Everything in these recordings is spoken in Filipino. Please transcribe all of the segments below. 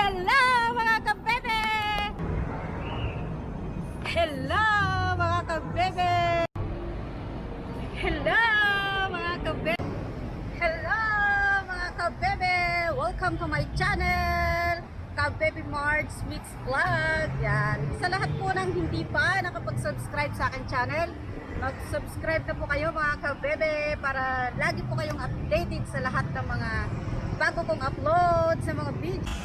Hello mga kabebe! Hello mga kabebe! Hello mga kabebe! Hello mga kabebe! Welcome to my channel! Kabebe Marge Mix Vlog. Yan. Sa lahat po ng hindi pa nakapag-subscribe sa aking channel, mag-subscribe na po kayo mga kabebe para lagi po kayong updated sa lahat ng mga bago kong upload sa mga video.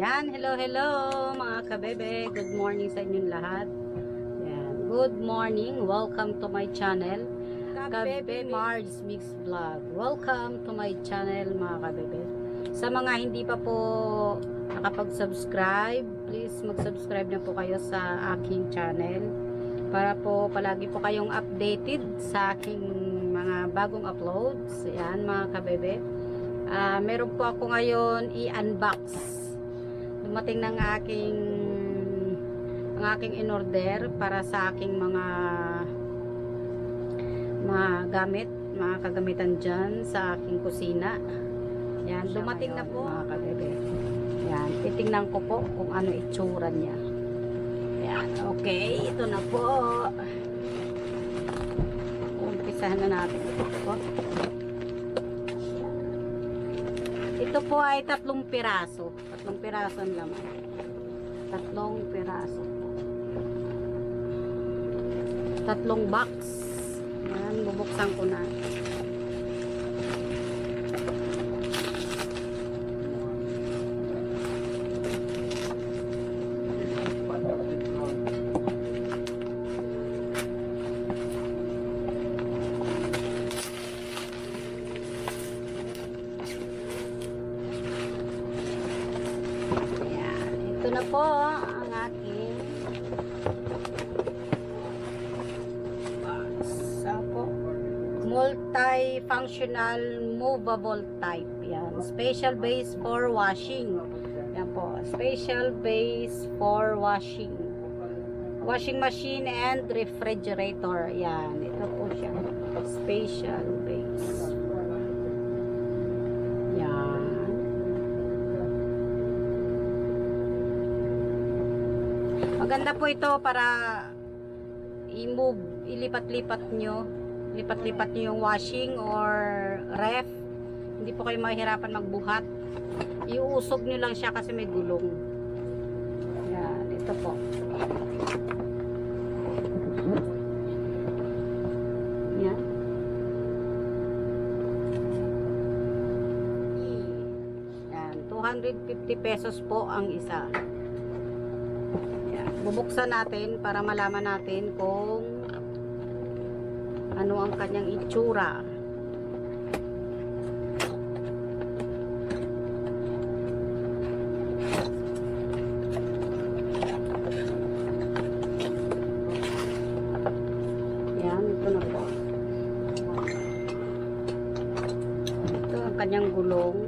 Ayan, hello mga kabebe. Good morning sa inyong lahat. Ayan, good morning. Welcome to my channel, Kabebe Marge Mix Vlog. Welcome to my channel mga kabebe. Sa mga hindi pa po nakapag-subscribe, please mag-subscribe na po kayo sa aking channel para po palagi po kayong updated sa aking mga bagong uploads. Ayan mga kabebe. Meron po ako ngayon i-unbox. Dumating ng aking in-order para sa aking mga gamit, mga kagamitan dyan sa aking kusina. Yan, dumating na po mga kabebe. Yan, titingnan ko po kung ano itsura niya. Yan, okay, ito na po. Umpisahan na natin ito po. Ito po ay 3 piraso. 3 piraso ang laman. 3 piraso po. 3 box. Yan, bubuksan ko na. Ito na po ang aking multifunctional movable type. Yan, special base for washing. Yan po, special base for washing. Washing machine and refrigerator. Yan, ito po siya. Special base. Yan. Maganda po ito para i-move, ilipat-lipat nyo yung washing or ref. Hindi po kayo mahirapan magbuhat. Iuusog nyo lang siya kasi may gulong. Yan, ito po. Yan. Yan, 250 pesos po ang isa. Bubuksan natin para malaman natin kung ano ang kanyang itsura. Yan, ito na po. Ito ang kanyang gulong.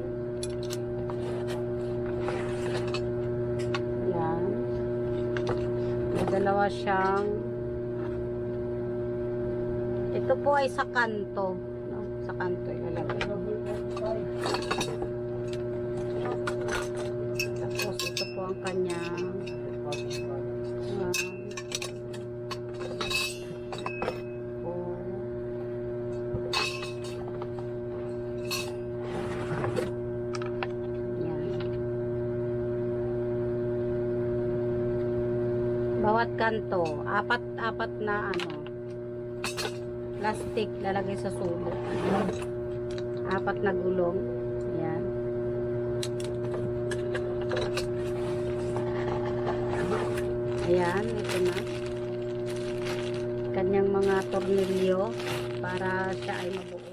Dalawa siyang, ito po ay sa kanto, no? Sa kanto ilalagay. Tapos ito po ang kanyang bawat kanto, apat na plastic lalagay sa sulok. 4 na gulong. Yan. Ayan, ito na. Kanyang mga tornilyo para siya ay mabuo.